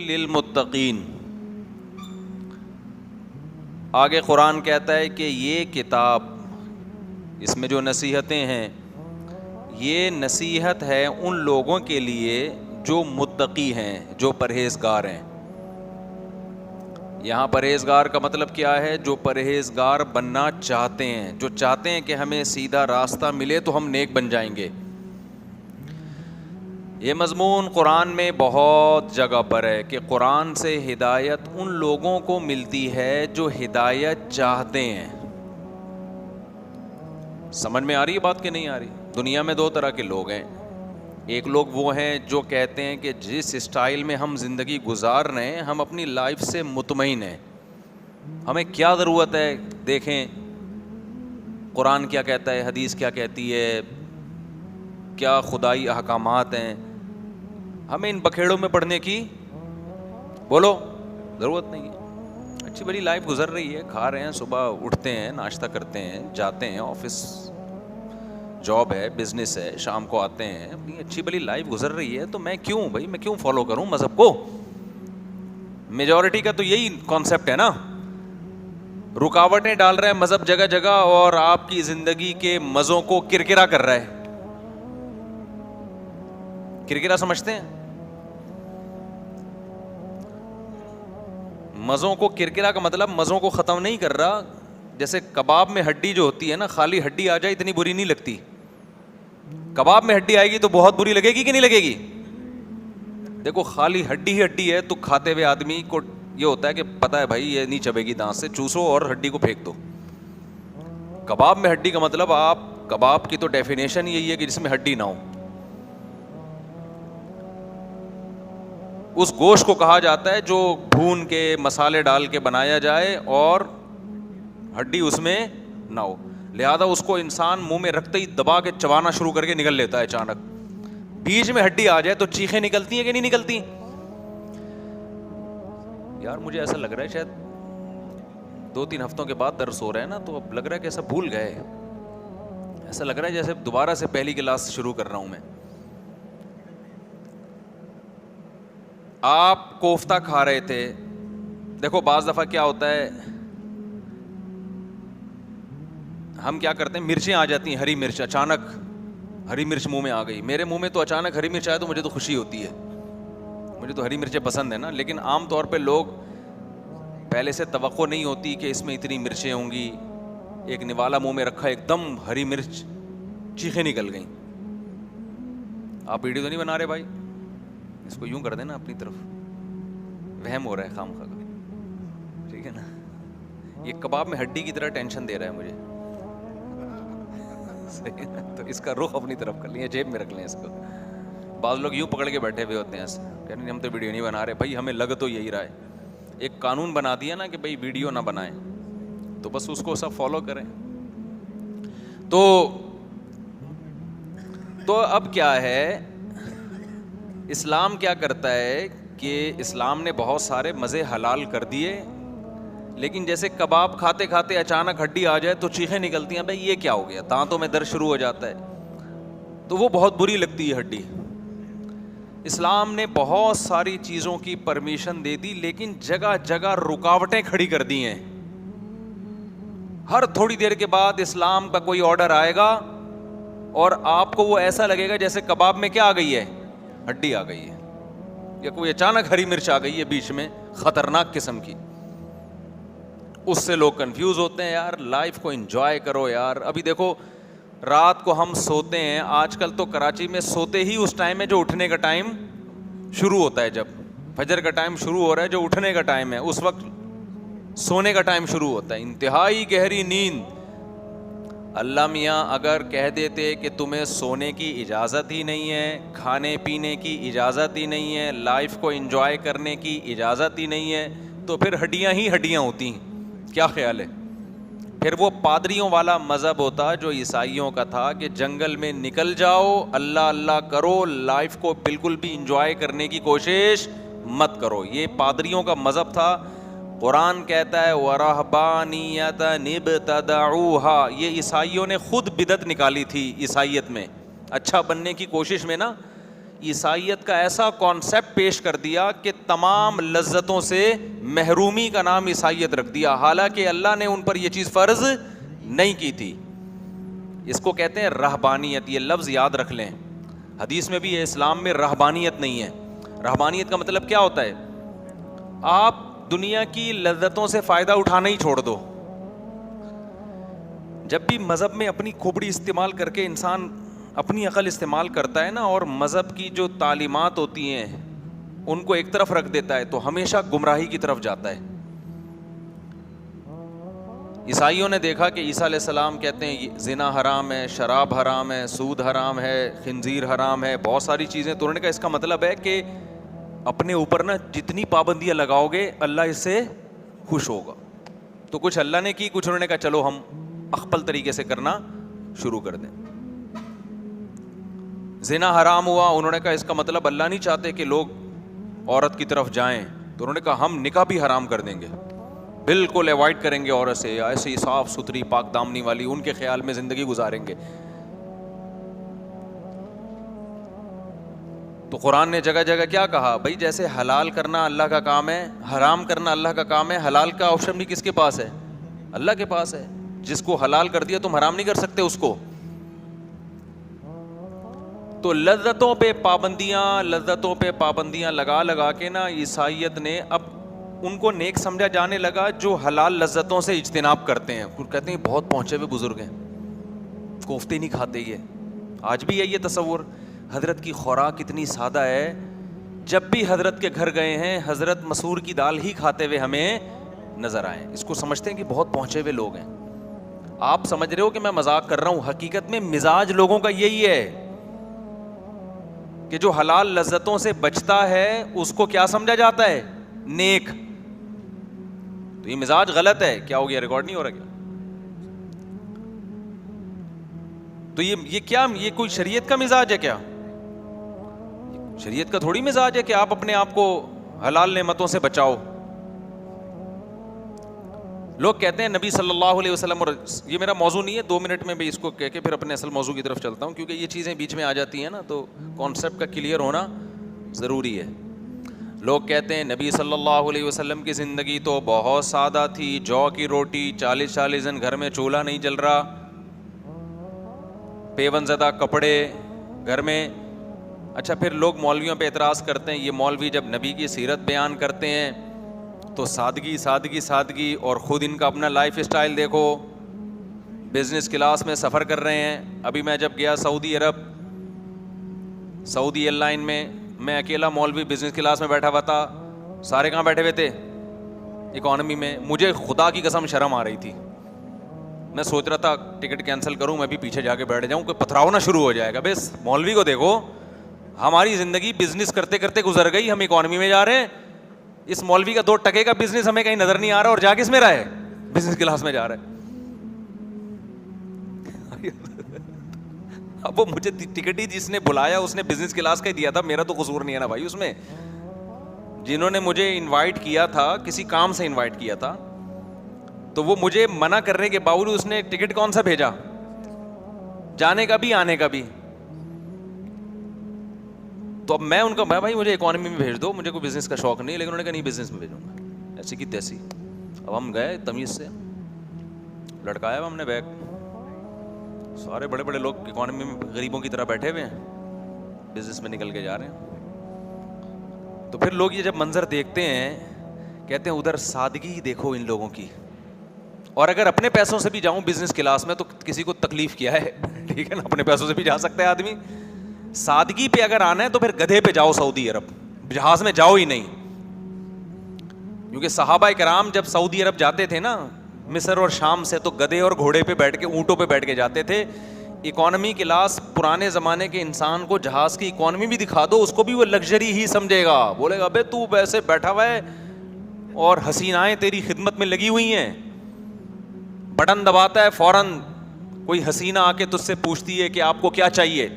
للمتقین. آگے قرآن کہتا ہے کہ یہ کتاب، اس میں جو نصیحتیں ہیں، یہ نصیحت ہے ان لوگوں کے لیے جو متقی ہیں، جو پرہیزگار ہیں. یہاں پرہیزگار کا مطلب کیا ہے؟ جو پرہیزگار بننا چاہتے ہیں، جو چاہتے ہیں کہ ہمیں سیدھا راستہ ملے تو ہم نیک بن جائیں گے. یہ مضمون قرآن میں بہت جگہ پر ہے کہ قرآن سے ہدایت ان لوگوں کو ملتی ہے جو ہدایت چاہتے ہیں. سمجھ میں آ رہی ہے بات کہ نہیں آ رہی؟ دنیا میں دو طرح کے لوگ ہیں. ایک لوگ وہ ہیں جو کہتے ہیں کہ جس اسٹائل میں ہم زندگی گزار رہے ہیں ہم اپنی لائف سے مطمئن ہیں، ہمیں کیا ضرورت ہے، دیکھیں قرآن کیا کہتا ہے، حدیث کیا کہتی ہے، کیا خدائی احکامات ہیں، ہمیں ان بکھیڑوں میں پڑھنے کی بولو ضرورت نہیں ہے. اچھی بڑی لائف گزر رہی ہے، کھا رہے ہیں، صبح اٹھتے ہیں، ناشتہ کرتے ہیں، جاتے ہیں آفس، جاب ہے، بزنس ہے، شام کو آتے ہیں، اپنی اچھی بڑی لائف گزر رہی ہے. تو میں کیوں فالو کروں مذہب کو؟ میجورٹی کا تو یہی کانسیپٹ ہے نا. رکاوٹیں ڈال رہا ہے مذہب جگہ جگہ اور آپ کی زندگی کے مزوں کو کرکرا کر رہا ہے. کرکرا سمجھتے ہیں؟ مزوں کو کرکرا کا مطلب مزوں کو ختم نہیں کر رہا. جیسے کباب میں ہڈی جو ہوتی ہے نا، خالی ہڈی آ جائے اتنی بری نہیں لگتی. کباب میں ہڈی آئے گی تو بہت بری لگے گی کہ نہیں لگے گی؟ دیکھو خالی ہڈی ہی ہڈی ہے تو کھاتے ہوئے آدمی کو یہ ہوتا ہے کہ پتہ ہے بھائی یہ نہیں چبے گی، دانت سے چوسو اور ہڈی کو پھینک دو. کباب میں ہڈی کا مطلب، آپ کباب کی تو ڈیفینیشن یہی ہے کہ جس میں ہڈی نہ ہو. اس گوشت کو کہا جاتا ہے جو بھون کے مسالے ڈال کے بنایا جائے اور ہڈی اس میں نہ ہو. لہذا اس کو انسان منہ میں رکھتے ہی دبا کے چبانا شروع کر کے نگل لیتا ہے. اچانک بیچ میں ہڈی آ جائے تو چیخیں نکلتی ہیں کہ نہیں نکلتی؟ یار مجھے ایسا لگ رہا ہے شاید 2-3 ہفتوں کے بعد درس ہو رہا ہے نا، تو اب لگ رہا ہے کہ ایسا بھول گئے، ایسا لگ رہا ہے جیسے دوبارہ سے پہلی کلاس شروع کر رہا ہوں میں. آپ کوفتہ کھا رہے تھے. دیکھو بعض دفعہ کیا ہوتا ہے، ہم کیا کرتے ہیں، مرچیں آ جاتی ہیں، ہری مرچ، اچانک ہری مرچ منہ میں آ گئی. میرے منہ میں تو اچانک ہری مرچ آئے تو مجھے تو خوشی ہوتی ہے، مجھے تو ہری مرچیں پسند ہیں نا. لیکن عام طور پہ لوگ پہلے سے توقع نہیں ہوتی کہ اس میں اتنی مرچیں ہوں گی. ایک نوالا منہ میں رکھا، ایک دم ہری مرچ، چیخیں نکل گئیں. آپ ویڈیو تو نہیں بنا رہے بھائی؟ اس کو یوں کر دینا اپنی طرف، وہم ہو رہا ہے خام خواہ کا، ٹھیک ہے نا. یہ کباب میں ہڈی کی طرح ٹینشن دے رہا ہے مجھے، تو اس کا رخ اپنی طرف کر لیں، جیب میں رکھ لیں اس کو. بعض لوگ یوں پکڑ کے بیٹھے ہوئے ہوتے ہیں ایسے، کہتے ہیں ہم تو ویڈیو نہیں بنا رہے. بھائی ہمیں لگ تو یہی رہا ہے، ایک قانون بنا دیا نا کہ بھائی ویڈیو نہ بنائیں، تو بس اس کو سب فالو کریں. تو اب کیا ہے، اسلام کیا کرتا ہے کہ اسلام نے بہت سارے مزے حلال کر دیے، لیکن جیسے کباب کھاتے کھاتے اچانک ہڈی آ جائے تو چیخیں نکلتی ہیں، بھائی یہ کیا ہو گیا، دانتوں میں درد شروع ہو جاتا ہے، تو وہ بہت بری لگتی ہے ہڈی. اسلام نے بہت ساری چیزوں کی پرمیشن دے دی، لیکن جگہ جگہ رکاوٹیں کھڑی کر دی ہیں. ہر تھوڑی دیر کے بعد اسلام کا کوئی آرڈر آئے گا اور آپ کو وہ ایسا لگے گا جیسے کباب میں کیا آ گئی ہے، ہڈی آ گئی ہے، یا کوئی اچانک ہری مرچ آ گئی ہے بیچ میں خطرناک قسم کی. اس سے لوگ کنفیوز ہوتے ہیں. یار لائف کو انجوائے کرو یار. ابھی دیکھو رات کو ہم سوتے ہیں، آج کل تو کراچی میں سوتے ہی اس ٹائم ہے جو اٹھنے کا ٹائم شروع ہوتا ہے. جب فجر کا ٹائم شروع ہو رہا ہے، جو اٹھنے کا ٹائم ہے، اس وقت سونے کا ٹائم شروع ہوتا ہے. انتہائی گہری نیند. اللہ میاں اگر کہہ دیتے کہ تمہیں سونے کی اجازت ہی نہیں ہے، کھانے پینے کی اجازت ہی نہیں ہے، لائف کو انجوائے کرنے کی اجازت ہی نہیں ہے، تو پھر ہڈیاں ہی ہڈیاں ہوتی ہیں. کیا خیال ہے؟ پھر وہ پادریوں والا مذہب ہوتا جو عیسائیوں کا تھا کہ جنگل میں نکل جاؤ، اللہ اللہ کرو، لائف کو بالکل بھی انجوائے کرنے کی کوشش مت کرو. یہ پادریوں کا مذہب تھا. قرآن کہتا ہے وَرَهْبَانِيَّةً ابْتَدَعُوهَا, یہ عیسائیوں نے خود بدعت نکالی تھی عیسائیت میں. اچھا بننے کی کوشش میں نا عیسائیت کا ایسا کانسیپٹ پیش کر دیا کہ تمام لذتوں سے محرومی کا نام عیسائیت رکھ دیا, حالانکہ اللہ نے ان پر یہ چیز فرض نہیں کی تھی. اس کو کہتے ہیں رہبانیت. یہ لفظ یاد رکھ لیں, حدیث میں بھی ہے, اسلام میں رہبانیت نہیں ہے. رہبانیت کا مطلب کیا ہوتا ہے؟ آپ دنیا کی لذتوں سے فائدہ اٹھانا ہی چھوڑ دو. جب بھی مذہب میں اپنی کھوپڑی استعمال کر کے انسان اپنی عقل استعمال کرتا ہے نا, اور مذہب کی جو تعلیمات ہوتی ہیں ان کو ایک طرف رکھ دیتا ہے, تو ہمیشہ گمراہی کی طرف جاتا ہے. عیسائیوں نے دیکھا کہ عیسیٰ علیہ السلام کہتے ہیں زنا حرام ہے, شراب حرام ہے, سود حرام ہے, خنزیر حرام ہے, بہت ساری چیزیں. تو انہوں نے کہا اس کا مطلب ہے کہ اپنے اوپر نا جتنی پابندیاں لگاؤ گے اللہ اس سے خوش ہوگا. تو کچھ اللہ نے کی, کچھ انہوں نے کہا چلو ہم اخپل طریقے سے کرنا شروع کر دیں. زنا حرام ہوا, انہوں نے کہا اس کا مطلب اللہ نہیں چاہتے کہ لوگ عورت کی طرف جائیں, تو انہوں نے کہا ہم نکاح بھی حرام کر دیں گے, بالکل ایوائڈ کریں گے عورت سے, ایسی صاف ستھری پاک دامنی والی ان کے خیال میں زندگی گزاریں گے. تو قرآن نے جگہ جگہ کیا کہا بھائی, جیسے حلال کرنا اللہ کا کام ہے, حرام کرنا اللہ کا کام ہے, حلال کا آپشن بھی کس کے پاس ہے؟ اللہ کے پاس ہے. جس کو حلال کر دیا تم حرام نہیں کر سکتے اس کو. تو لذتوں پہ پابندیاں لگا لگا کے نا عیسائیت نے اب ان کو نیک سمجھا جانے لگا جو حلال لذتوں سے اجتناب کرتے ہیں. کہتے ہیں بہت پہنچے ہوئے بزرگ ہیں, کوفتے نہیں کھاتے. یہ آج بھی ہے یہ تصور. حضرت کی خوراک اتنی سادہ ہے, جب بھی حضرت کے گھر گئے ہیں حضرت مسور کی دال ہی کھاتے ہوئے ہمیں نظر آئے. اس کو سمجھتے ہیں کہ بہت پہنچے ہوئے لوگ ہیں. آپ سمجھ رہے ہو کہ میں مذاق کر رہا ہوں, حقیقت میں مزاج لوگوں کا یہی ہے کہ جو حلال لذتوں سے بچتا ہے اس کو کیا سمجھا جاتا ہے؟ نیک. تو یہ مزاج غلط ہے. کیا ہو گیا, ریکارڈ نہیں ہو رہا کیا؟ تو یہ کیا, یہ کوئی شریعت کا مزاج ہے کیا؟ شریعت کا تھوڑی مزاج ہے کہ آپ اپنے آپ کو حلال نعمتوں سے بچاؤ. لوگ کہتے ہیں نبی صلی اللہ علیہ وسلم, اور یہ میرا موضوع نہیں ہے, 2 منٹ میں بھی اس کو کہہ کے پھر اپنے اصل موضوع کی طرف چلتا ہوں, کیونکہ یہ چیزیں بیچ میں آ جاتی ہیں نا, تو کانسیپٹ کا کلیئر ہونا ضروری ہے. لوگ کہتے ہیں نبی صلی اللہ علیہ وسلم کی زندگی تو بہت سادہ تھی, جو کی روٹی, 40 دن گھر میں چولہا نہیں جل رہا, پیون زدہ کپڑے گھر میں. اچھا, پھر لوگ مولویوں پہ اعتراض کرتے ہیں, یہ مولوی جب نبی کی سیرت بیان کرتے ہیں تو سادگی سادگی سادگی, اور خود ان کا اپنا لائف اسٹائل دیکھو, بزنس کلاس میں سفر کر رہے ہیں. ابھی میں جب گیا سعودی عرب, سعودی ایئر لائن میں اکیلا مولوی بزنس کلاس میں بیٹھا ہوا تھا, سارے کہاں بیٹھے ہوئے تھے؟ اکانومی میں. مجھے خدا کی قسم شرم آ رہی تھی, میں سوچ رہا تھا ٹکٹ کینسل کروں, میں بھی پیچھے جا کے بیٹھ جاؤں, کوئی پتھراؤ نہ شروع ہو جائے گا. بس مولوی کو دیکھو, ہماری زندگی بزنس کرتے کرتے گزر گئی, ہم اکانومی میں جا رہے ہیں. اس مولوی کا 2 ٹکے کا بزنس ہمیں کہیں نظر نہیں آ رہا, اور جا کس میں رہا ہے؟ بزنس کلاس میں جا رہا ہے. اب وہ مجھے ٹکٹ ہی جس نے بلایا اس نے بزنس کلاس کا ہی دیا تھا, میرا تو قصور نہیں ہے نا بھائی اس میں. جنہوں نے مجھے انوائٹ کیا تھا, کسی کام سے انوائٹ کیا تھا, تو وہ مجھے منع کرنے کے باوجود اس نے ٹکٹ کون سا بھیجا, جانے کا بھی آنے کا بھی. تو اب میں ان کا بھائی مجھے اکانومی میں بھیج دو, مجھے کوئی بزنس کا شوق نہیں, لیکن انہوں نے کہا نہیں بزنس میں بھیجوں گا, ایسی کی تیسی. اب ہم گئے تمیز سے, لٹکایا ہم نے بیگ, سارے بڑے بڑے لوگ اکانومی میں غریبوں کی طرح بیٹھے ہوئے ہیں, بزنس میں نکل کے جا رہے ہیں. تو پھر لوگ یہ جب منظر دیکھتے ہیں کہتے ہیں ادھر سادگی دیکھو ان لوگوں کی, اور اگر اپنے پیسوں سے بھی جاؤں بزنس کلاس میں تو کسی کو تکلیف کیا ہے, ٹھیک ہے نا, اپنے پیسوں سے بھی جا سکتا ہے آدمی. سادگی پہ اگر آنا ہے تو پھر گدھے پہ جاؤ سعودی عرب, جہاز میں جاؤ ہی نہیں. کیونکہ صحابہ کرام جب سعودی عرب جاتے تھے نا مصر اور شام سے, تو گدھے اور گھوڑے پہ بیٹھ کے, اونٹوں پہ بیٹھ کے جاتے تھے. اکانومی کلاس پرانے زمانے کے انسان کو جہاز کی اکانومی بھی دکھا دو, اس کو بھی وہ لگژری ہی سمجھے گا, بولے گا بے تو ویسے بیٹھا ہوا ہے اور حسینائیں تیری خدمت میں لگی ہوئی ہیں, بٹن دباتا ہے فوراً کوئی حسینہ آ کے تجھ سے پوچھتی ہے کہ آپ کو کیا چاہیے.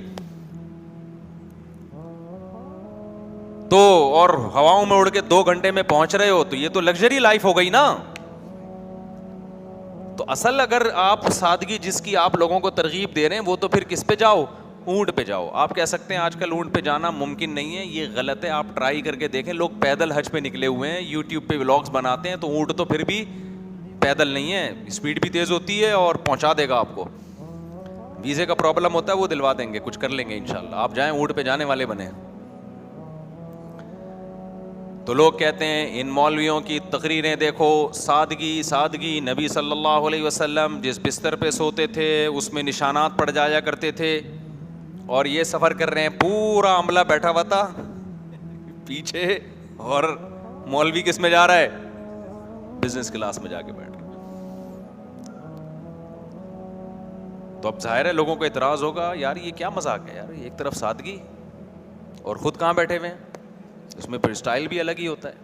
تو اور ہواؤں میں اڑ کے 2 گھنٹے میں پہنچ رہے ہو, تو یہ تو لگژری لائف ہو گئی نا. تو اصل اگر آپ سادگی جس کی آپ لوگوں کو ترغیب دے رہے ہیں, وہ تو پھر کس پہ جاؤ, اونٹ پہ جاؤ. آپ کہہ سکتے ہیں آج کل اونٹ پہ جانا ممکن نہیں ہے, یہ غلط ہے. آپ ٹرائی کر کے دیکھیں, لوگ پیدل حج پہ نکلے ہوئے ہیں, یوٹیوب پہ ولاگس بناتے ہیں, تو اونٹ تو پھر بھی پیدل نہیں ہے, اسپیڈ بھی تیز ہوتی ہے اور پہنچا دے گا آپ کو. ویزے کا پرابلم ہوتا ہے, وہ دلوا دیں گے, کچھ کر لیں گے انشاءاللہ. آپ جائیں اونٹ پہ جانے والے بنے. تو لوگ کہتے ہیں ان مولویوں کی تقریریں دیکھو, سادگی سادگی. نبی صلی اللہ علیہ وسلم جس بستر پہ سوتے تھے اس میں نشانات پڑ جایا کرتے تھے, اور یہ سفر کر رہے ہیں, پورا عملہ بیٹھا ہوا تھا پیچھے, اور مولوی کس میں جا رہا ہے, بزنس کلاس میں جا کے بیٹھ رہا. تو اب ظاہر ہے لوگوں کو اعتراض ہوگا, یار یہ کیا مذاق ہے یار, ایک طرف سادگی اور خود کہاں بیٹھے ہوئے ہیں, اس میں پھر اسٹائل بھی الگ ہی ہوتا ہے.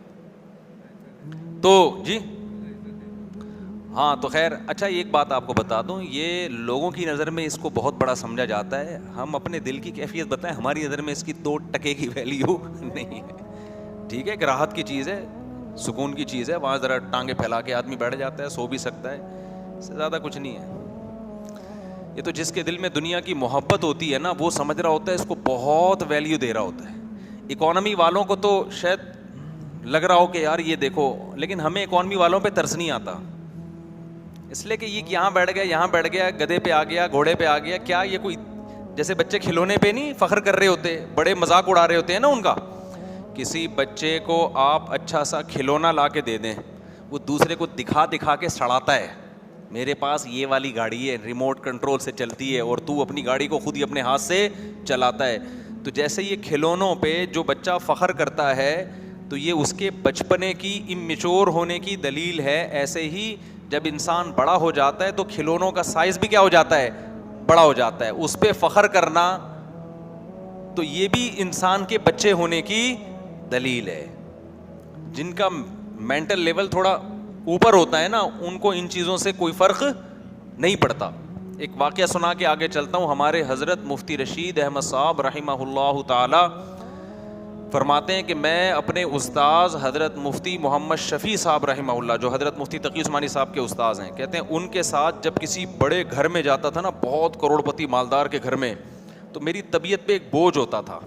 تو جی ہاں, تو خیر اچھا ایک بات آپ کو بتا دوں, یہ لوگوں کی نظر میں اس کو بہت بڑا سمجھا جاتا ہے. ہم اپنے دل کی کیفیت بتائیں, ہماری نظر میں اس کی 2 ٹکے کی ویلیو نہیں ہے. ٹھیک ہے, ایک راحت کی چیز ہے, سکون کی چیز ہے, وہاں ذرا ٹانگیں پھیلا کے آدمی بیٹھ جاتا ہے, سو بھی سکتا ہے, اس سے زیادہ کچھ نہیں ہے. یہ تو جس کے دل میں دنیا کی محبت ہوتی ہے نا, وہ سمجھ رہا ہوتا ہے اس کو بہت ویلیو دے رہا ہوتا ہے. اکانومی والوں کو تو شاید لگ رہا ہو کہ یار یہ دیکھو, لیکن ہمیں اکانومی والوں پہ ترس نہیں آتا, اس لیے کہ یہ یہاں بیٹھ گیا, یہاں بیٹھ گیا, گدھے پہ آ گیا, گھوڑے پہ آ گیا. کیا یہ کوئی جیسے بچے کھلونے پہ نہیں فخر کر رہے ہوتے, بڑے مذاق اڑا رہے ہوتے ہیں نا ان کا. کسی بچے کو آپ اچھا سا کھلونا لا کے دے دیں, وہ دوسرے کو دکھا دکھا کے سڑاتا ہے, میرے پاس یہ والی گاڑی ہے, ریموٹ کنٹرول سے چلتی ہے, اور تو اپنی گاڑی کو خود ہی اپنے ہاتھ سے چلاتا ہے. تو جیسے یہ کھلونوں پہ جو بچہ فخر کرتا ہے, تو یہ اس کے بچپنے کی امیچور ہونے کی دلیل ہے. ایسے ہی جب انسان بڑا ہو جاتا ہے تو کھلونوں کا سائز بھی کیا ہو جاتا ہے, بڑا ہو جاتا ہے. اس پہ فخر کرنا تو یہ بھی انسان کے بچے ہونے کی دلیل ہے. جن کا مینٹل لیول تھوڑا اوپر ہوتا ہے نا, ان کو ان چیزوں سے کوئی فرق نہیں پڑتا. ایک واقعہ سنا کے آگے چلتا ہوں. ہمارے حضرت مفتی رشید احمد صاحب رحمہ اللہ تعالی فرماتے ہیں کہ میں اپنے استاذ حضرت مفتی محمد شفیع صاحب رحمہ اللہ, جو حضرت مفتی تقی عثمانی صاحب کے استاذ ہیں, کہتے ہیں ان کے ساتھ جب کسی بڑے گھر میں جاتا تھا نا, بہت کروڑ پتی مالدار کے گھر میں, تو میری طبیعت پہ ایک بوجھ ہوتا تھا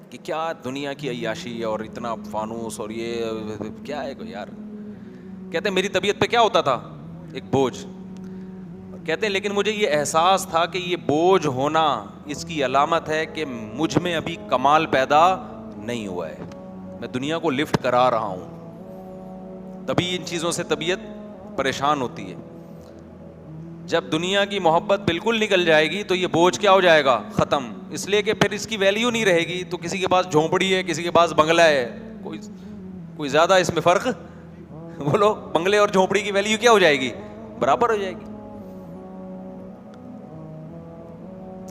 کہ کیا دنیا کی عیاشی اور اتنا فانوس اور یہ کیا ہے یار. کہتے ہیں میری طبیعت پہ کیا ہوتا تھا, ایک بوجھ. کہتے ہیں لیکن مجھے یہ احساس تھا کہ یہ بوجھ ہونا اس کی علامت ہے کہ مجھ میں ابھی کمال پیدا نہیں ہوا ہے, میں دنیا کو لفٹ کرا رہا ہوں. تبھی ان چیزوں سے طبیعت پریشان ہوتی ہے. جب دنیا کی محبت بالکل نکل جائے گی تو یہ بوجھ کیا ہو جائے گا, ختم. اس لیے کہ پھر اس کی ویلیو نہیں رہے گی. تو کسی کے پاس جھونپڑی ہے, کسی کے پاس بنگلہ ہے, کوئی زیادہ اس میں فرق, بولو بنگلے اور جھونپڑی کی ویلیو کیا ہو جائے گی, برابر ہو جائے گی.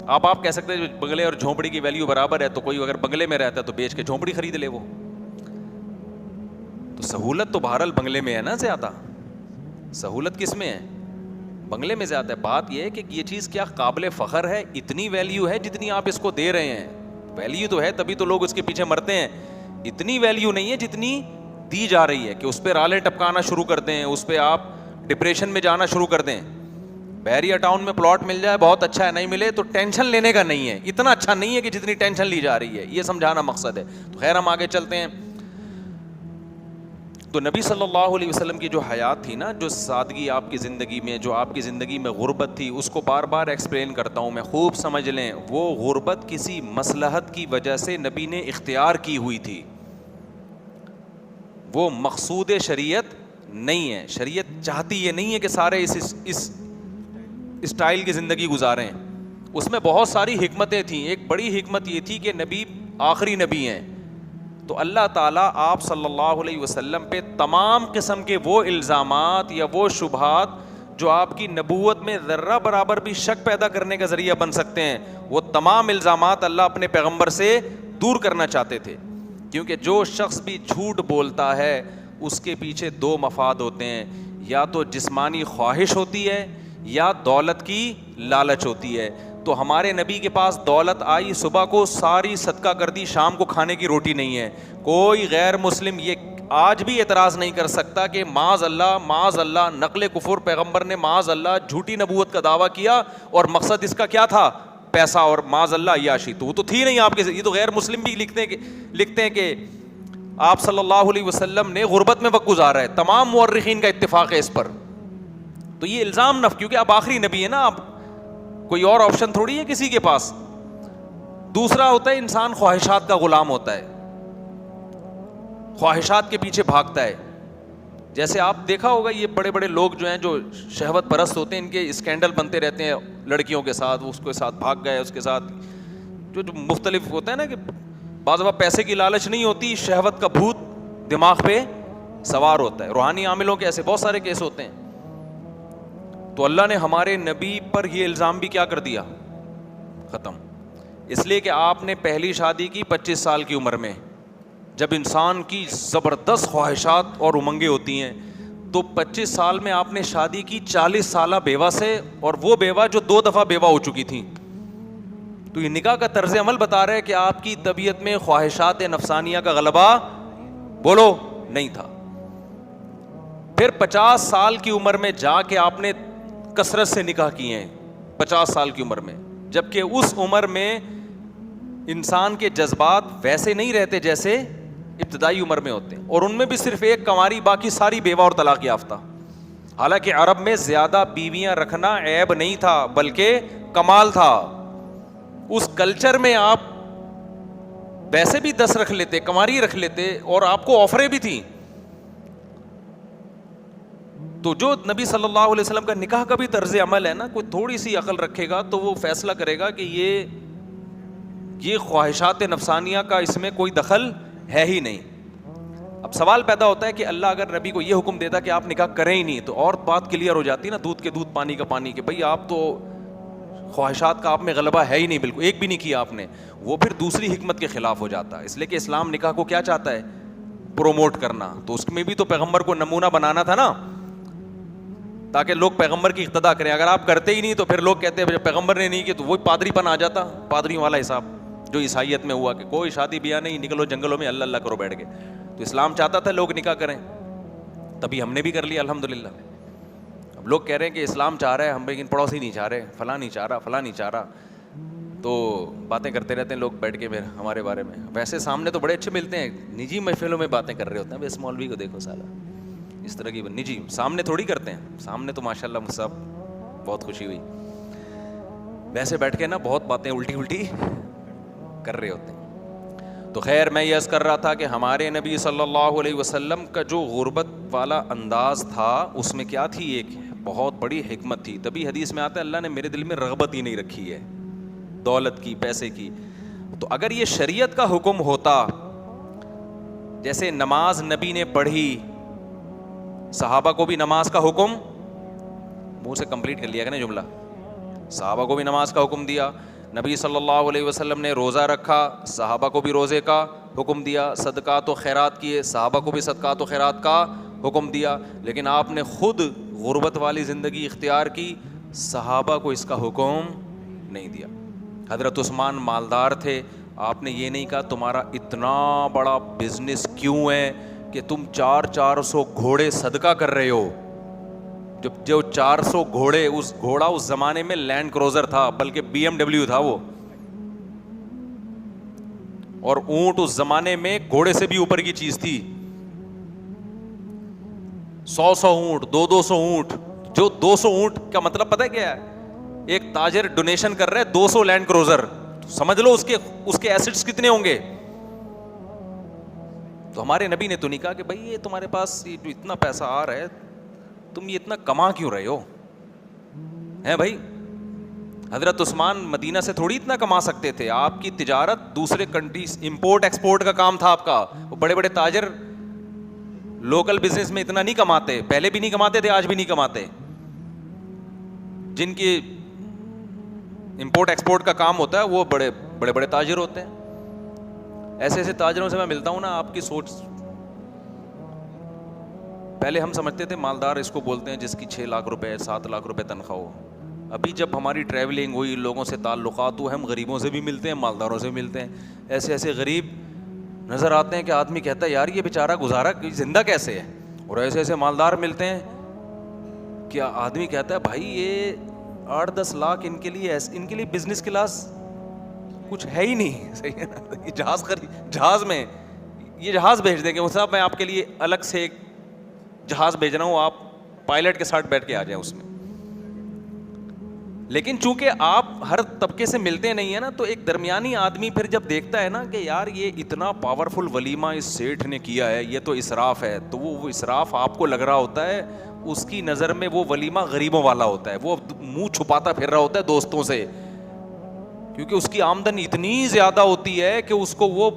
آپ کہہ سکتے ہیں بنگلے اور جھونپڑی کی ویلیو برابر ہے, تو کوئی اگر بنگلے میں رہتا ہے تو بیچ کے جھونپڑی خرید لے. وہ تو سہولت تو بہرحال بنگلے میں ہے نا, زیادہ سہولت کس میں ہے, بنگلے میں زیادہ ہے. بات یہ ہے کہ یہ چیز کیا قابل فخر ہے, اتنی ویلیو ہے جتنی آپ اس کو دے رہے ہیں. ویلیو تو ہے, تبھی تو لوگ اس کے پیچھے مرتے ہیں. اتنی ویلیو نہیں ہے جتنی دی جا رہی ہے کہ اس پہ رالیں ٹپکانا شروع کر دیں, اس پہ آپ ڈپریشن میں جانا شروع کر دیں. بحریہ ٹاؤن میں پلاٹ مل جائے بہت اچھا ہے, نہیں ملے تو ٹینشن لینے کا نہیں ہے, اتنا اچھا نہیں ہے کہ جتنی ٹینشن لی جا رہی ہے, یہ سمجھانا مقصد ہے. تو خیر ہم آگے چلتے ہیں. تو نبی صلی اللہ علیہ وسلم کی جو حیات تھی نا, جو سادگی آپ کی زندگی میں, جو آپ کی زندگی میں غربت تھی, اس کو بار بار ایکسپلین کرتا ہوں میں, خوب سمجھ لیں. وہ غربت کسی مصلحت کی وجہ سے نبی نے اختیار کی ہوئی تھی, وہ مقصود شریعت نہیں ہے. شریعت چاہتی یہ نہیں ہے کہ سارے اس اسٹائل کی زندگی گزاریں. اس میں بہت ساری حکمتیں تھیں. ایک بڑی حکمت یہ تھی کہ نبی آخری نبی ہیں, تو اللہ تعالیٰ آپ صلی اللہ علیہ وسلم پہ تمام قسم کے وہ الزامات یا وہ شبہات جو آپ کی نبوت میں ذرہ برابر بھی شک پیدا کرنے کا ذریعہ بن سکتے ہیں, وہ تمام الزامات اللہ اپنے پیغمبر سے دور کرنا چاہتے تھے. کیونکہ جو شخص بھی جھوٹ بولتا ہے اس کے پیچھے 2 مفاد ہوتے ہیں, یا تو جسمانی خواہش ہوتی ہے یا دولت کی لالچ ہوتی ہے. تو ہمارے نبی کے پاس دولت آئی, صبح کو ساری صدقہ کر دی, شام کو کھانے کی روٹی نہیں ہے. کوئی غیر مسلم یہ آج بھی اعتراض نہیں کر سکتا کہ معاذ اللہ نقل کفر, پیغمبر نے معاذ اللہ جھوٹی نبوت کا دعویٰ کیا اور مقصد اس کا کیا تھا, پیسہ اور معاذ اللہ عیاشی. تو وہ تو تھی نہیں آپ کے. یہ تو غیر مسلم بھی لکھتے ہیں کہ آپ صلی اللہ علیہ وسلم نے غربت میں وقت گزارا ہے. تمام مورخین کا اتفاق ہے اس پر. تو یہ الزام نف, کیونکہ آپ آخری نبی ہے نا, آپ کوئی اور آپشن تھوڑی ہے کسی کے پاس. دوسرا ہوتا ہے انسان خواہشات کا غلام ہوتا ہے, خواہشات کے پیچھے بھاگتا ہے. جیسے آپ دیکھا ہوگا یہ بڑے بڑے لوگ جو ہیں جو شہوت پرست ہوتے ہیں, ان کے اسکینڈل بنتے رہتے ہیں لڑکیوں کے ساتھ, اس کے ساتھ بھاگ گئے, اس کے ساتھ جو مختلف ہوتا ہے نا, کہ بعض دفعہ پیسے کی لالچ نہیں ہوتی, شہوت کا بھوت دماغ پہ سوار ہوتا ہے. روحانی عاملوں کے ایسے بہت سارے کیس ہوتے ہیں. تو اللہ نے ہمارے نبی پر یہ الزام بھی کیا کر دیا, ختم. اس لیے کہ آپ نے پہلی شادی کی 25 سال کی عمر میں, جب انسان کی زبردست خواہشات اور امنگیں ہوتی ہیں, تو 25 سال میں آپ نے شادی کی 40 سالہ بیوہ سے, اور وہ بیوہ جو 2 دفعہ بیوہ ہو چکی تھیں. تو یہ نکاح کا طرز عمل بتا رہا ہے کہ آپ کی طبیعت میں خواہشات نفسانیہ کا غلبہ بولو نہیں تھا. پھر 50 سال کی عمر میں جا کے آپ نے کثرت سے نکاح کیے ہیں, 50 سال کی عمر میں, جبکہ اس عمر میں انسان کے جذبات ویسے نہیں رہتے جیسے ابتدائی عمر میں ہوتے ہیں, اور ان میں بھی صرف ایک کنواری, باقی ساری بیوہ اور طلاق یافتہ. حالانکہ عرب میں زیادہ بیویاں رکھنا عیب نہیں تھا بلکہ کمال تھا. اس کلچر میں آپ ویسے بھی 10 رکھ لیتے, کنواری رکھ لیتے, اور آپ کو آفریں بھی تھیں. تو جو نبی صلی اللہ علیہ وسلم کا نکاح کا بھی طرز عمل ہے نا, کوئی تھوڑی سی عقل رکھے گا تو وہ فیصلہ کرے گا کہ یہ خواہشات نفسانیہ کا اس میں کوئی دخل ہے ہی نہیں. اب سوال پیدا ہوتا ہے کہ اللہ اگر نبی کو یہ حکم دیتا کہ آپ نکاح کریں ہی نہیں, تو اور بات کلیئر ہو جاتی نا, دودھ کے دودھ پانی کا پانی, کہ بھئی آپ تو خواہشات کا آپ میں غلبہ ہے ہی نہیں, بالکل ایک بھی نہیں کیا آپ نے. وہ پھر دوسری حکمت کے خلاف ہو جاتا ہے. اس لیے کہ اسلام نکاح کو کیا چاہتا ہے, پروموٹ کرنا. تو اس میں بھی تو پیغمبر کو نمونہ بنانا تھا نا, تاکہ لوگ پیغمبر کی اقتدا کریں. اگر آپ کرتے ہی نہیں تو پھر لوگ کہتے ہیں پیغمبر نے نہیں کیا, تو وہی پادری پن آ جاتا, پادریوں والا حساب جو عیسائیت میں ہوا کہ کوئی شادی بیاہ نہیں, نکلو جنگلوں میں اللہ اللہ کرو بیٹھ کے. تو اسلام چاہتا تھا لوگ نکاح کریں, تبھی ہم نے بھی کر لیا الحمدللہ. اب لوگ کہہ رہے ہیں کہ اسلام چاہ رہا ہے, ہم لیکن پڑوسی نہیں چاہ رہے, فلاں نہیں چاہ رہا, فلاں نہیں چاہ رہا. تو باتیں کرتے رہتے ہیں لوگ بیٹھ کے ہمارے بارے میں. ویسے سامنے تو بڑے اچھے ملتے ہیں, نجی محفلوں میں باتیں کر رہے ہوتے ہیں. بھائی اس مولوی کو دیکھو سالہ, اس طرح کی نجی سامنے تھوڑی کرتے ہیں. سامنے تو ماشاء اللہ مجھ سے بہت خوشی ہوئی, ویسے بیٹھ کے نا بہت باتیں الٹی کر رہے ہوتے ہیں. تو خیر میں یہ عرض کر رہا تھا کہ ہمارے نبی صلی اللہ علیہ وسلم کا جو غربت والا انداز تھا, اس میں کیا تھی, ایک بہت بڑی حکمت تھی. تبھی حدیث میں آتا ہے اللہ نے میرے دل میں رغبت ہی نہیں رکھی ہے دولت کی, پیسے کی. تو اگر یہ شریعت کا حکم ہوتا, جیسے نماز نبی نے پڑھی, صحابہ کو بھی نماز کا حکم, منہ سے کمپلیٹ کر لیا کہ نہیں جملہ, صحابہ کو بھی نماز کا حکم دیا. نبی صلی اللہ علیہ وسلم نے روزہ رکھا, صحابہ کو بھی روزے کا حکم دیا. صدقات و خیرات کیے, صحابہ کو بھی صدقات و خیرات کا حکم دیا. لیکن آپ نے خود غربت والی زندگی اختیار کی, صحابہ کو اس کا حکم نہیں دیا. حضرت عثمان مالدار تھے, آپ نے یہ نہیں کہا تمہارا اتنا بڑا بزنس کیوں ہے کہ تم 400 گھوڑے صدقہ کر رہے ہو. جو 400 گھوڑے, گھوڑا اس زمانے میں لینڈ کروزر تھا, بلکہ BMW تھا وہ, اور اونٹ اس زمانے میں گھوڑے سے بھی اوپر کی چیز تھی. 100 اونٹ, 200 اونٹ. جو 200 اونٹ کا مطلب پتہ ہے کیا ہے, ایک تاجر ڈونیشن کر رہے 200 لینڈ کروزر, سمجھ لو اس کے ایسٹس کتنے ہوں گے. تو ہمارے نبی نے تو نہیں کہا کہ بھائی یہ تمہارے پاس جو اتنا پیسہ آ رہا ہے, تم یہ اتنا کما کیوں رہے ہو ہیں بھائی. حضرت عثمان مدینہ سے تھوڑی اتنا کما سکتے تھے, آپ کی تجارت دوسرے کنٹریز, امپورٹ ایکسپورٹ کا کام تھا آپ کا. وہ بڑے بڑے تاجر لوکل بزنس میں اتنا نہیں کماتے, پہلے بھی نہیں کماتے تھے, آج بھی نہیں کماتے. جن کی امپورٹ ایکسپورٹ کا کام ہوتا ہے وہ بڑے بڑے تاجر ہوتے ہیں. ایسے ایسے تاجروں سے میں ملتا ہوں نا, آپ کی سوچ, پہلے ہم سمجھتے تھے مالدار اس کو بولتے ہیں جس کی 6 لاکھ روپے 7 لاکھ روپے تنخواہ ہو. ابھی جب ہماری ٹریولنگ ہوئی, لوگوں سے تعلقات ہوئے, ہم غریبوں سے بھی ملتے ہیں, مالداروں سے ملتے ہیں, ایسے ایسے غریب نظر آتے ہیں کہ آدمی کہتا ہے یار یہ بیچارہ گزارا زندہ کیسے ہے, اور ایسے ایسے مالدار ملتے ہیں کہ آدمی کہتا ہے بھائی یہ 8-10 لاکھ ان کے لیے بزنس کلاس کچھ ہے ہی نہیں, صحیح ہے نا. یہ جہاز میں یہ جہاز بھیج دیں گے, صاحب میں آپ کے لیے الگ سے ایک جہاز بھیج رہا ہوں, آپ پائلٹ کے ساتھ بیٹھ کے آ جائیں اس میں. لیکن چونکہ آپ ہر طبقے سے ملتے نہیں ہیں نا, تو ایک درمیانی آدمی پھر جب دیکھتا ہے نا کہ یار یہ اتنا پاورفل ولیمہ اس سیٹھ نے کیا ہے, یہ تو اسراف ہے, تو وہ اسراف آپ کو لگ رہا ہوتا ہے, اس کی نظر میں وہ ولیمہ غریبوں والا ہوتا ہے, وہ منہ چھپاتا پھر رہا ہوتا ہے دوستوں سے, کیونکہ اس کی آمدن اتنی زیادہ ہوتی ہے کہ اس کو وہ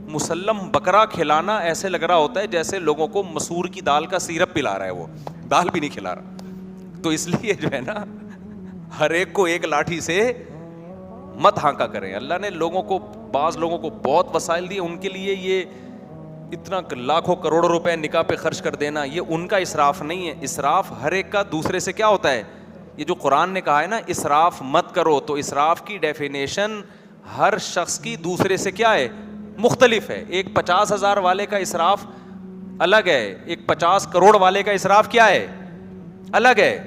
مسلم بکرا کھلانا ایسے لگ رہا ہوتا ہے جیسے لوگوں کو مسور کی دال کا سیرپ پلا رہا ہے, وہ دال بھی نہیں کھلا رہا. تو اس لیے جو ہے نا ہر ایک کو ایک لاٹھی سے مت ہانکا کریں. اللہ نے بعض لوگوں کو بہت وسائل دیے, ان کے لیے یہ اتنا لاکھوں کروڑوں روپے نکاح پہ خرچ کر دینا یہ ان کا اسراف نہیں ہے. اسراف ہر ایک کا دوسرے سے کیا ہوتا ہے, یہ جو قرآن نے کہا ہے نا اسراف مت کرو, تو اسراف کی ڈیفینیشن ہر شخص کی دوسرے سے کیا ہے, مختلف ہے. ایک 50,000 والے کا اسراف الگ ہے, ایک 50 کروڑ والے کا اسراف کیا ہے, الگ ہے.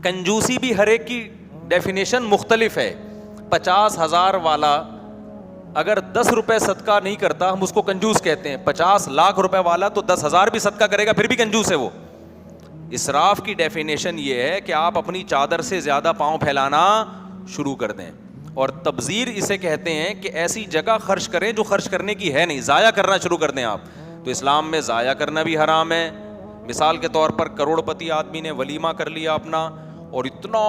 کنجوسی بھی ہر ایک کی ڈیفینیشن مختلف ہے. 50,000 والا اگر 10 روپے صدقہ نہیں کرتا ہم اس کو کنجوس کہتے ہیں, 50 لاکھ روپے والا تو 10,000 بھی صدقہ کرے گا پھر بھی کنجوس ہے وہ. اسراف کی ڈیفینیشن یہ ہے کہ آپ اپنی چادر سے زیادہ پاؤں پھیلانا شروع کر دیں, اور تبذیر اسے کہتے ہیں کہ ایسی جگہ خرچ کریں جو خرچ کرنے کی ہے نہیں, ضائع کرنا شروع کر دیں آپ. تو اسلام میں ضائع کرنا بھی حرام ہے. مثال کے طور پر کروڑ پتی آدمی نے ولیمہ کر لیا اپنا, اور اتنا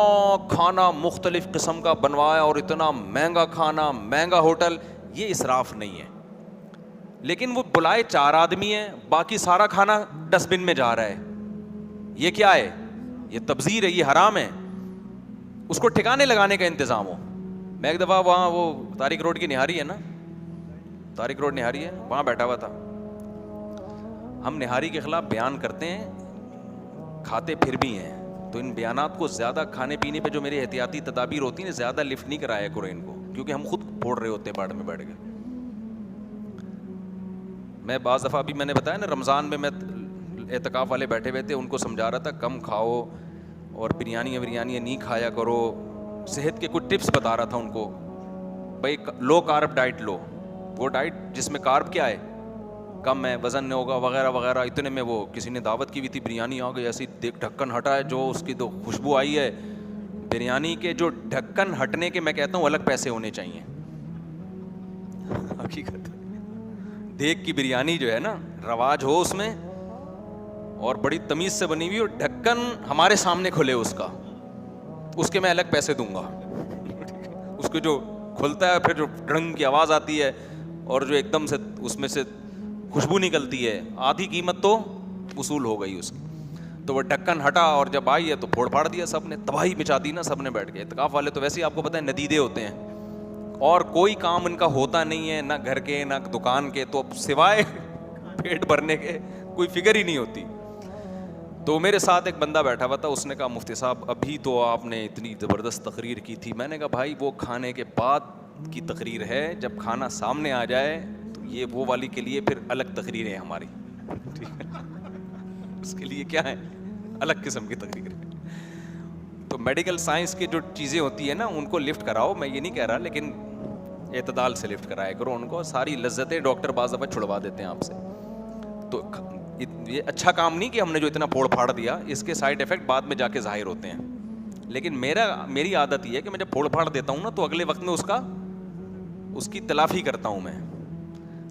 کھانا مختلف قسم کا بنوایا, اور اتنا مہنگا کھانا, مہنگا ہوٹل, یہ اسراف نہیں ہے. لیکن وہ بلائے 4 آدمی ہیں, باقی سارا کھانا ڈسٹ بن میں جا رہا ہے, یہ کیا ہے, یہ تبذیر ہے, یہ حرام ہے. اس کو ٹھکانے لگانے کا انتظام ہو. میں ایک دفعہ وہاں وہ طارق روڈ کی نہاری ہے نا, طارق روڈ نہاری ہے, وہاں بیٹھا ہوا تھا. ہم نہاری کے خلاف بیان کرتے ہیں, کھاتے پھر بھی ہیں, تو ان بیانات کو زیادہ کھانے پینے پہ جو میری احتیاطی تدابیر ہوتی ہیں زیادہ لفٹ نہیں کرایا کرو ان کو, کیونکہ ہم خود پھوڑ رہے ہوتے ہیں باڑ میں بیٹھ کے. میں بعض دفعہ بھی میں نے بتایا نا رمضان میں اعتکاف والے بیٹھے ہوئے تھے, ان کو سمجھا رہا تھا کم کھاؤ اور بریانی نہیں کھایا کرو, صحت کے کچھ ٹپس بتا رہا تھا ان کو. بھائی لو کارب ڈائٹ لو, وہ ڈائٹ جس میں کارب کیا ہے کم ہے, وزن نہیں ہوگا وغیرہ وغیرہ. اتنے میں وہ کسی نے دعوت کی ہوئی تھی, بریانی آ گئی, ایسی دیکھ ڈھکن ہٹا ہے جو اس کی تو خوشبو آئی ہے. بریانی کے جو ڈھکن ہٹنے کے میں کہتا ہوں الگ پیسے ہونے چاہیے. حقیقت دیکھ کی بریانی جو ہے نا رواج ہو اس میں, اور بڑی تمیز سے بنی ہوئی, اور ڈھکن ہمارے سامنے کھلے اس کے میں الگ پیسے دوں گا. اس کو جو کھلتا ہے پھر جو ڈرنگ کی آواز آتی ہے اور جو ایک دم سے اس میں سے خوشبو نکلتی ہے, آدھی قیمت تو وصول ہو گئی اس کی. تو وہ ڈھکن ہٹا اور جب آئی ہے تو پھوڑ پھاڑ دیا سب نے, تباہی مچا دی نا سب نے بیٹھ کے. اعتکاف والے تو ویسے ہی آپ کو پتہ ہے ندیدے ہوتے ہیں, اور کوئی کام ان کا ہوتا نہیں ہے, نہ گھر کے نہ دکان کے, تو سوائے پیٹ بھرنے کے کوئی فکر ہی نہیں ہوتی. تو میرے ساتھ ایک بندہ بیٹھا ہوا تھا, اس نے کہا مفتی صاحب ابھی تو آپ نے اتنی زبردست تقریر کی تھی. میں نے کہا بھائی وہ کھانے کے بعد کی تقریر ہے, جب کھانا سامنے آ جائے تو یہ وہ والی کے لیے پھر الگ تقریر ہے ہماری, ٹھیک ہے, اس کے لیے کیا ہے الگ قسم کی تقریر ہے. تو میڈیکل سائنس کی جو چیزیں ہوتی ہیں نا ان کو لفٹ کراؤ, میں یہ نہیں کہہ رہا, لیکن اعتدال سے لفٹ کرایا کرو ان کو. ساری لذتیں ڈاکٹر بعض دفعہ چھڑوا دیتے ہیں آپ سے. تو یہ اچھا کام نہیں کہ ہم نے جو اتنا پھوڑ پھاڑ دیا, اس کے سائڈ ایفیکٹ بعد میں جا کے ظاہر ہوتے ہیں. لیکن میری عادت یہ ہے کہ میں جب پھوڑ پھاڑ دیتا ہوں نا تو اگلے وقت میں اس کی تلافی کرتا ہوں. میں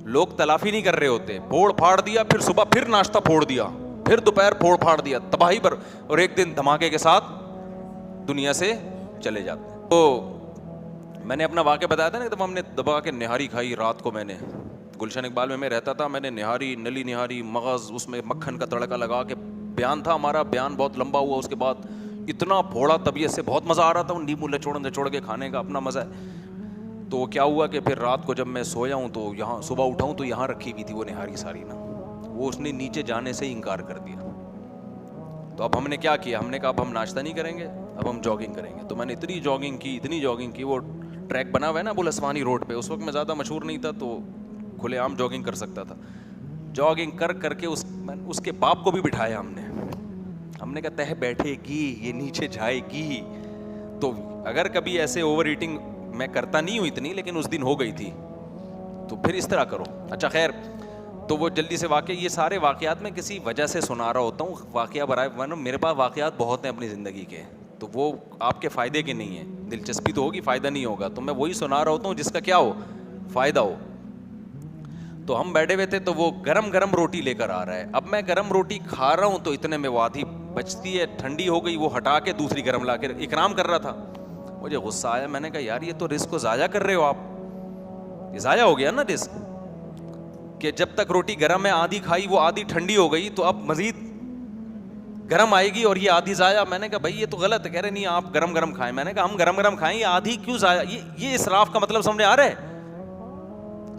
لوگ تلافی نہیں کر رہے ہوتے, پھوڑ پھاڑ دیا, پھر صبح پھر ناشتہ پھوڑ دیا, پھر دوپہر پھوڑ پھاڑ دیا, تباہی پر, اور ایک دن دھماکے کے ساتھ دنیا سے چلے جاتے ہیں. تو میں نے اپنا واقعہ بتایا تھا نا, جب ہم نے دبا کے نہاری کھائی رات کو. میں نے گلشن اقبال میں رہتا تھا, میں نے نہاری, نلی نہاری, مغز, اس میں مکھن کا تڑکا لگا کے بیان تھا ہمارا. بیان بہت لمبا ہوا, اس کے بعد اتنا پھوڑا طبیعت سے, بہت مزہ آ رہا تھا نیمبو نچوڑ کے کھانے کا, اپنا مزہ ہے. تو کیا ہوا کہ پھر رات کو جب میں سویا ہوں تو یہاں صبح اٹھا ہوں تو یہاں رکھی ہوئی تھی وہ نہاری ساری نا, وہ اس نے نیچے جانے سے ہی انکار کر دیا. تو اب ہم نے کیا کیا, ہم نے کہا اب ہم ناشتہ نہیں کریں گے, اب ہم جاگنگ کریں گے. تو میں نے اتنی جاگنگ کی, وہ ٹریک بنا ہوا ہے نا ابو الاسوانی روڈ پہ, اس وقت میں زیادہ مشہور نہیں تھا تو کھلے عام جاگنگ کر سکتا تھا. جاگنگ کر کے اس کے باپ کو بھی بٹھایا ہم نے کہا تہ بیٹھے گی یہ نیچے جائے گی. تو اگر کبھی ایسے اوور ایٹنگ میں کرتا نہیں ہوں اتنی, لیکن اس دن ہو گئی تھی, تو پھر اس طرح کرو. اچھا خیر, تو وہ جلدی سے یہ سارے واقعات میں کسی وجہ سے سنا رہا ہوتا ہوں, واقعہ برائے میرے پاس واقعات بہت ہیں اپنی زندگی کے, تو وہ آپ کے فائدے کے نہیں ہیں. دلچسپی تو ہوگی, فائدہ نہیں ہوگا, تو میں وہی سنا رہا ہوتا ہوں جس کا کیا ہو, فائدہ ہو. تو ہم بیٹھے ہوئے تھے, تو وہ گرم روٹی لے کر آ رہا ہے. اب میں گرم روٹی کھا رہا ہوں, تو اتنے میں وہ آدھی بچتی ہے, ٹھنڈی ہو گئی, وہ ہٹا کے دوسری گرم لا کے اکرام کر رہا تھا. مجھے غصہ آیا, میں نے کہا یار یہ تو رزق کو ضائع کر رہے ہو آپ, یہ ضائع ہو گیا نا رزق, کہ جب تک روٹی گرم ہے آدھی کھائی, وہ آدھی ٹھنڈی ہو گئی, تو اب مزید گرم آئے گی اور یہ آدھی ضائع. میں نے کہا بھائی یہ تو غلط ہے. کہہ رہے نہیں آپ گرم کھائیں. میں نے کہا ہم گرم کھائیں, یہ آدھی کیوں ضائع, یہ اسراف کا مطلب سمجھ آ رہا ہے.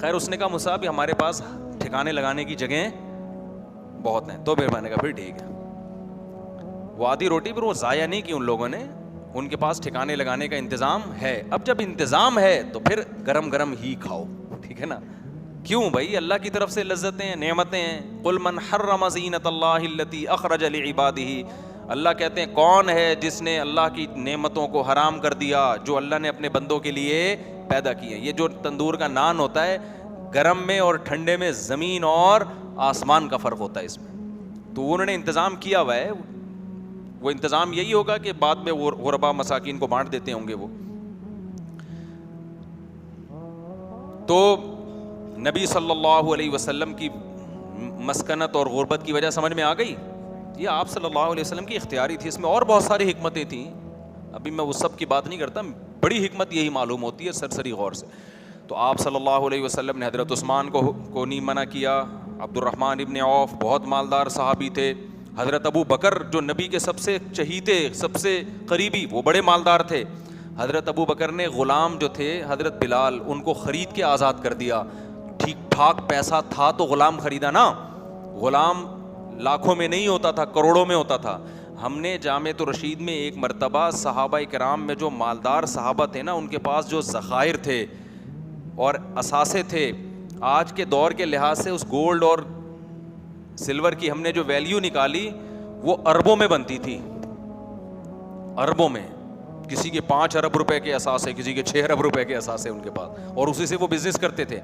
خیر اس نے کہا مصعب ہمارے پاس ٹھکانے لگانے کی جگہیں بہت ہیں. تو پھر میں نے کہا پھر ٹھیک ہے, وہ آدھی روٹی پھر وہ ضائع نہیں کی ان لوگوں نے, ان کے پاس ٹھکانے لگانے کا انتظام ہے. اب جب انتظام ہے تو پھر گرم ہی کھاؤ, ٹھیک ہے نا. کیوں بھائی, اللہ کی طرف سے لذتیں ہیں, نعمتیں ہیں. قل من حرم زینت اللہ التی اخرج لعبادہ, اللہ کہتے ہیں کون ہے جس نے اللہ کی نعمتوں کو حرام کر دیا جو اللہ نے اپنے بندوں کے لیے پیدا کی ہے. یہ جو تندور کا نان ہوتا ہے, گرم میں اور ٹھنڈے میں زمین اور آسمان کا فرق ہوتا ہے اس میں. تو انہوں نے انتظام کیا ہوا ہے, وہ انتظام یہی ہوگا کہ بعد میں غربا مساکین کو بانٹ دیتے ہوں گے وہ. تو نبی صلی اللہ علیہ وسلم کی مسکنت اور غربت کی وجہ سمجھ میں آ گئی. یہ آپ صلی اللہ علیہ وسلم کی اختیاری تھی, اس میں اور بہت ساری حکمتیں تھیں, ابھی میں اس سب کی بات نہیں کرتا. بڑی حکمت یہی معلوم ہوتی ہے سرسری غور سے. تو آپ صلی اللہ علیہ وسلم نے حضرت عثمان کو نہیں منع کیا. عبد الرحمن ابن عوف بہت مالدار صحابی تھے. حضرت ابو بکر جو نبی کے سب سے چہیتے, سب سے قریبی, وہ بڑے مالدار تھے. حضرت ابو بکر نے غلام جو تھے حضرت بلال, ان کو خرید کے آزاد کر دیا. ٹھیک ٹھاک پیسہ تھا تو غلام خریدا نا, غلام لاکھوں میں نہیں ہوتا تھا, کروڑوں میں ہوتا تھا. ہم نے جامعۃ الرشید میں ایک مرتبہ صحابہ کرام میں جو مالدار صحابہ تھے نا, ان کے پاس جو ذخائر تھے اور اثاثے تھے, آج کے دور کے لحاظ سے اس گولڈ اور سلور کی ہم نے جو ویلیو نکالی وہ اربوں میں بنتی تھی, اربوں میں. کسی کے 5 ارب روپے کے اثاثے, کسی کے 6 ارب روپے کے اثاثے ان کے پاس, اور اسی سے وہ بزنس کرتے تھے.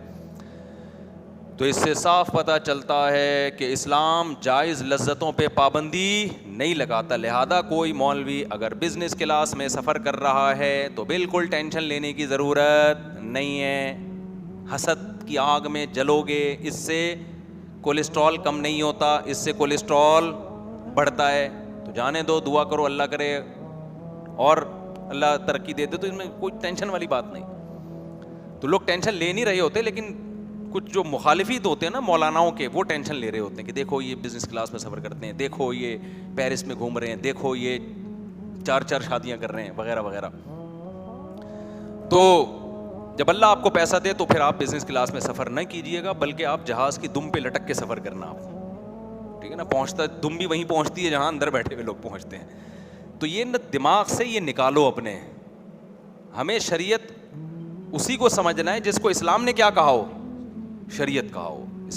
تو اس سے صاف پتہ چلتا ہے کہ اسلام جائز لذتوں پہ پابندی نہیں لگاتا. لہذا کوئی مولوی اگر بزنس کلاس میں سفر کر رہا ہے تو بالکل ٹینشن لینے کی ضرورت نہیں ہے. حسد کی آگ میں جلو گے, اس سے کولیسٹرول کم نہیں ہوتا, اس سے کولیسٹرول بڑھتا ہے. تو جانے دو, دعا کرو اللہ کرے اور اللہ ترقی دے دے, تو اس میں کوئی ٹینشن والی بات نہیں. تو لوگ ٹینشن لے نہیں رہے ہوتے, لیکن کچھ جو مخالفین ہوتے ہیں نا مولاناؤں کے, وہ ٹینشن لے رہے ہوتے ہیں کہ دیکھو یہ بزنس کلاس میں سفر کرتے ہیں, دیکھو یہ پیرس میں گھوم رہے ہیں, دیکھو یہ 4 شادیاں کر رہے ہیں وغیرہ وغیرہ. تو جب اللہ آپ کو پیسہ دے تو پھر آپ بزنس کلاس میں سفر نہ کیجیے گا, بلکہ آپ جہاز کی دم پہ لٹک کے سفر کرنا آپ, ٹھیک ہے نا. پہنچتا دم بھی وہیں پہنچتی ہے جہاں اندر بیٹھے ہوئے لوگ پہنچتے ہیں. تو یہ دماغ سے یہ نکالو اپنے. ہمیں شریعت اسی کو سمجھنا ہے جس کو اسلام نے کیا کہا ہو, شریعت کہا ہو.